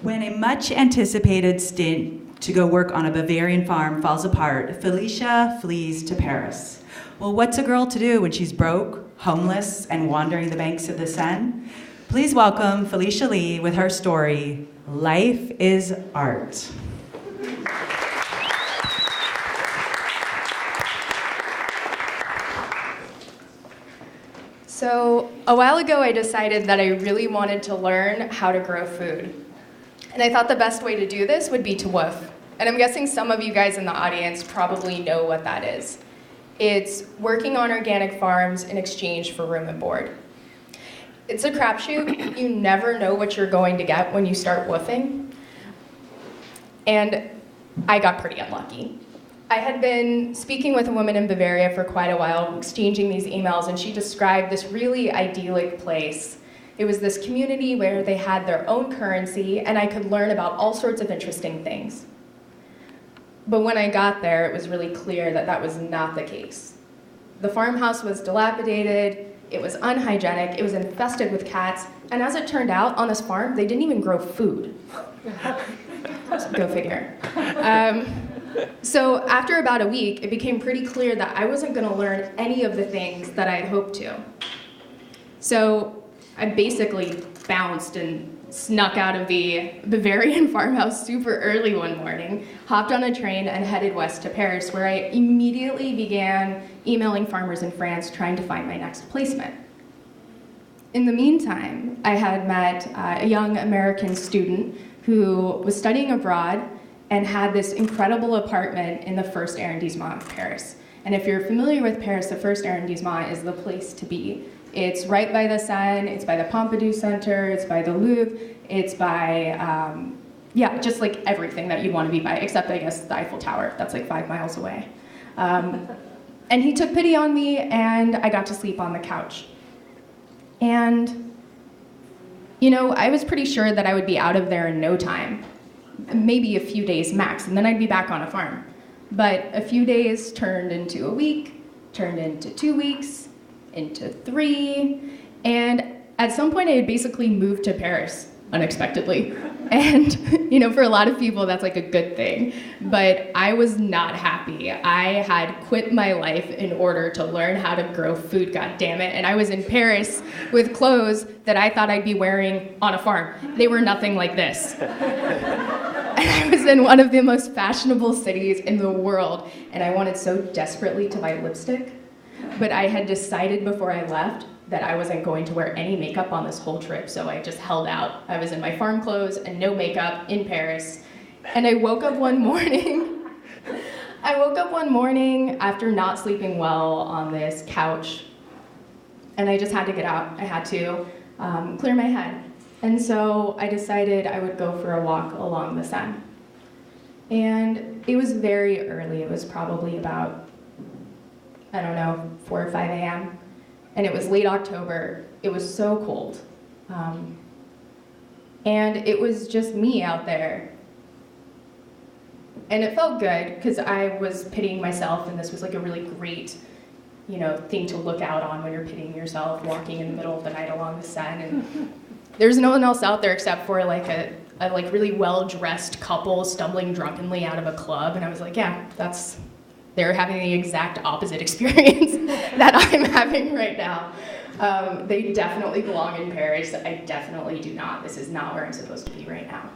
When a much-anticipated stint to go work on a Bavarian farm falls apart, Felicia flees to Paris. Well, what's a girl to do when she's broke, homeless, and wandering the banks of the Seine? Please welcome Felicia Leigh with her story, Life is Art. So a while ago, I decided that I really wanted to learn how to grow food. And I thought the best way to do this would be to woof. And I'm guessing some of you guys in the audience probably know what that is. It's working on organic farms in exchange for room and board. It's a crapshoot. You never know what you're going to get when you start woofing. And I got pretty unlucky. I had been speaking with a woman in Bavaria for quite a while, exchanging these emails, and she described this really idyllic place. It was this community where they had their own currency, and I could learn about all sorts of interesting things. But when I got there, it was really clear that that was not the case. The farmhouse was dilapidated, it was unhygienic, it was infested with cats, and as it turned out, on this farm, they didn't even grow food. Go figure. So after about a week, it became pretty clear that I wasn't going to learn any of the things that I had hoped to. So I basically bounced and snuck out of the Bavarian farmhouse super early one morning, hopped on a train, and headed west to Paris, where I immediately began emailing farmers in France trying to find my next placement. In the meantime, I had met a young American student who was studying abroad and had this incredible apartment in the first arrondissement of Paris. And if you're familiar with Paris, the first arrondissement is the place to be. It's right by the Seine, it's by the Pompidou Center, it's by the Louvre, it's by, just like everything that you'd want to be by, except I guess the Eiffel Tower, that's like 5 miles away. And he took pity on me, and I got to sleep on the couch. And, I was pretty sure that I would be out of there in no time. Maybe a few days max, and then I'd be back on a farm. But a few days turned into a week, turned into 2 weeks, into 3, and at some point I had basically moved to Paris unexpectedly. And, for a lot of people that's like a good thing, but I was not happy. I had quit my life in order to learn how to grow food, goddammit, and I was in Paris with clothes that I thought I'd be wearing on a farm. They were nothing like this. And I was in one of the most fashionable cities in the world, and I wanted so desperately to buy lipstick, but I had decided before I left that I wasn't going to wear any makeup on this whole trip, so I just held out. I was in my farm clothes and no makeup in Paris, and I woke up one morning after not sleeping well on this couch, and I just had to get out. I had to clear my head. And so I decided I would go for a walk along the Seine. And it was very early. It was probably about, 4 or 5 a.m. And it was late October. It was so cold. And it was just me out there. And it felt good because I was pitying myself, and this was like a really great, thing to look out on when you're pitying yourself, walking in the middle of the night along the Seine. And there's no one else out there except for like a really well-dressed couple stumbling drunkenly out of a club, and I was like, yeah, they're having the exact opposite experience that I'm having right now. They definitely belong in Paris. I definitely do not. This is not where I'm supposed to be right now.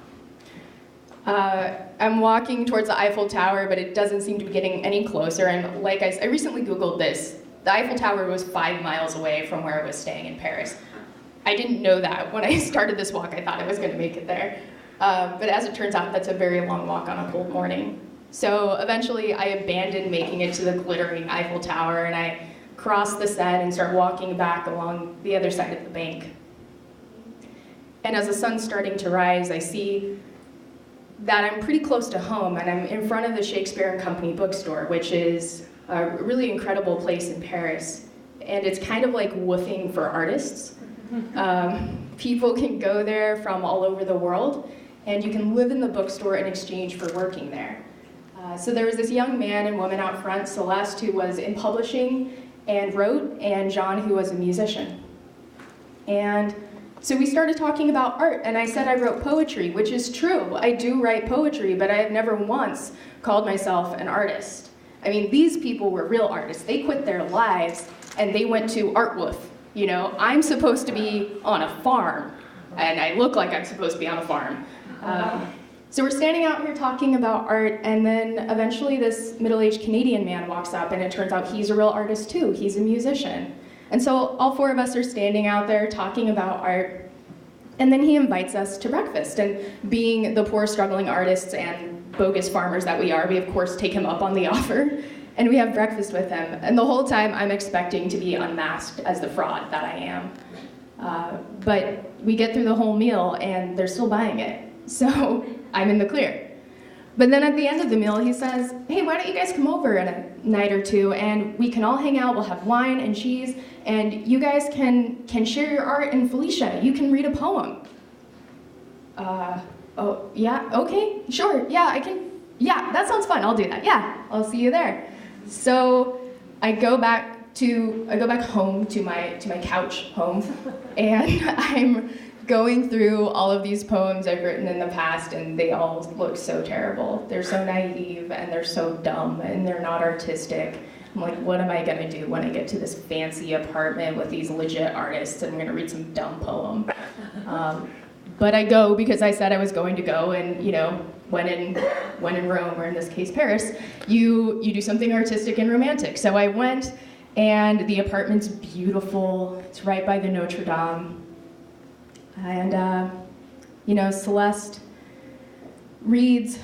I'm walking towards the Eiffel Tower, but it doesn't seem to be getting any closer, and like I recently Googled this. The Eiffel Tower was 5 miles away from where I was staying in Paris. I didn't know that. When I started this walk, I thought I was going to make it there. But as it turns out, that's a very long walk on a cold morning. So eventually, I abandoned making it to the glittering Eiffel Tower, and I crossed the Seine and started walking back along the other side of the bank. And as the sun's starting to rise, I see that I'm pretty close to home, and I'm in front of the Shakespeare and Company bookstore, which is a really incredible place in Paris. And it's kind of like woofing for artists. People can go there from all over the world, and you can live in the bookstore in exchange for working there. So there was this young man and woman out front, Celeste, who was in publishing and wrote, and John, who was a musician. And So we started talking about art, and I said I wrote poetry, which is true. I do write poetry, but I have never once called myself an artist. I mean, these people were real artists. They quit their lives, and they went to Art Wolf. You know, I'm supposed to be on a farm, and I look like I'm supposed to be on a farm. So we're standing out here talking about art, and then eventually this middle-aged Canadian man walks up, and it turns out he's a real artist too. He's a musician. And so all four of us are standing out there talking about art, and then he invites us to breakfast. And being the poor, struggling artists and bogus farmers that we are, we of course take him up on the offer, and we have breakfast with him. And the whole time I'm expecting to be unmasked as the fraud that I am. But we get through the whole meal, and they're still buying it. So I'm in the clear. But then at the end of the meal, he says, hey, why don't you guys come over in a night or two, and we can all hang out, we'll have wine and cheese, and you guys can share your art, and Felicia, you can read a poem. Oh, yeah, okay, sure, yeah, I can, yeah, that sounds fun, I'll do that, yeah, I'll see you there. So I go back home to my couch home, and I'm going through all of these poems I've written in the past, and they all look so terrible. They're so naive, and they're so dumb, and they're not artistic. I'm like, what am I gonna do when I get to this fancy apartment with these legit artists, and I'm gonna read some dumb poem? But I go because I said I was going to go, and you know, when in Rome, or in this case Paris, you do something artistic and romantic. So I went, and the apartment's beautiful. It's right by the Notre Dame. And, you know, Celeste reads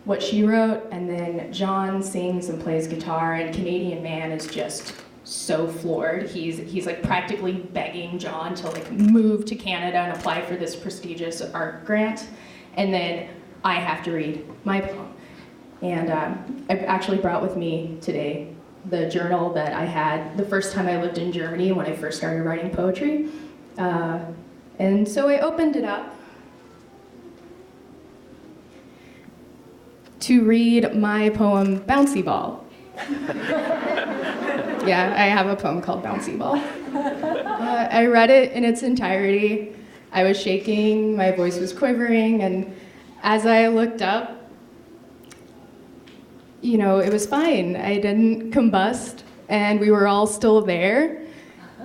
what she wrote, and then John sings and plays guitar, and Canadian man is just so floored. He's like practically begging John to like move to Canada and apply for this prestigious art grant. And then I have to read my poem. And I actually brought with me today the journal that I had the first time I lived in Germany when I first started writing poetry. And so I opened it up to read my poem, Bouncy Ball. Yeah, I have a poem called Bouncy Ball. I read it in its entirety. I was shaking, my voice was quivering, and as I looked up, you know, it was fine. I didn't combust, and we were all still there.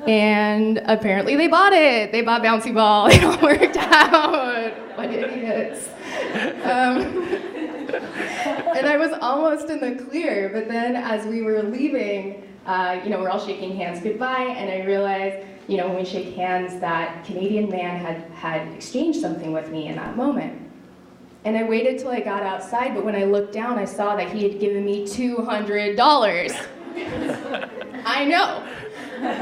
And apparently they bought it. They bought Bouncy Ball. It all worked out. What idiots. And I was almost in the clear, but then as we were leaving, you know, we're all shaking hands goodbye, and I realized, you know, when we shake hands, that Canadian man had exchanged something with me in that moment. And I waited till I got outside, but when I looked down, I saw that he had given me $200. I know.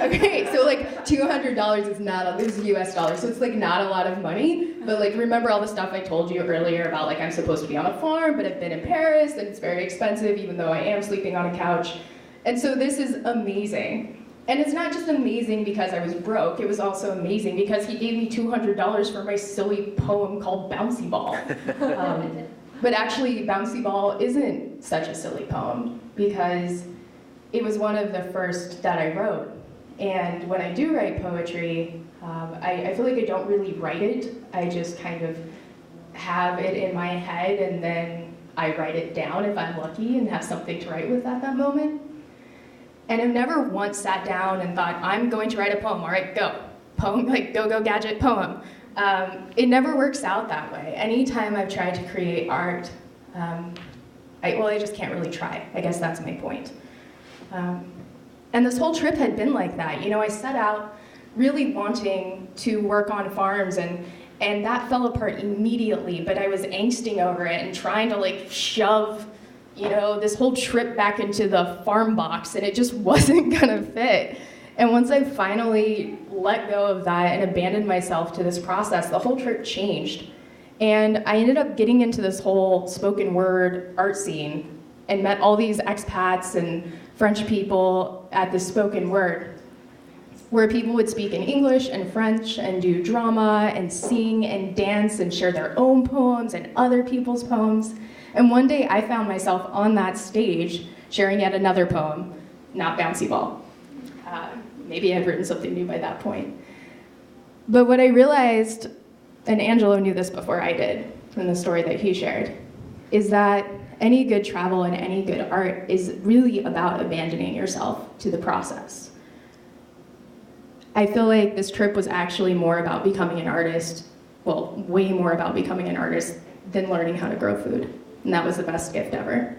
Okay, so like $200 is not, this is US dollars, so it's like not a lot of money, but like remember all the stuff I told you earlier about like I'm supposed to be on a farm, but I've been in Paris, and it's very expensive even though I am sleeping on a couch. And so this is amazing. And it's not just amazing because I was broke, it was also amazing because he gave me $200 for my silly poem called Bouncy Ball. But actually, Bouncy Ball isn't such a silly poem because it was one of the first that I wrote. And when I do write poetry, I feel like I don't really write it. I just kind of have it in my head, and then I write it down if I'm lucky and have something to write with at that moment. And I've never once sat down and thought, I'm going to write a poem. All right, go. Poem, like go gadget poem. It never works out that way. Anytime I've tried to create art, I just can't really try. I guess that's my point. And this whole trip had been like that. You know, I set out really wanting to work on farms, and that fell apart immediately, but I was angsting over it and trying to like shove, you know, this whole trip back into the farm box, and it just wasn't gonna fit. And once I finally let go of that and abandoned myself to this process, the whole trip changed. And I ended up getting into this whole spoken word art scene and met all these expats and French people at the spoken word, where people would speak in English and French and do drama and sing and dance and share their own poems and other people's poems. And one day I found myself on that stage sharing yet another poem, not Bouncy Ball. Maybe I'd written something new by that point. But what I realized, and Angelo knew this before I did, in the story that he shared, is that any good travel and any good art is really about abandoning yourself to the process. I feel like this trip was actually more about becoming an artist, well, way more about becoming an artist than learning how to grow food. And that was the best gift ever.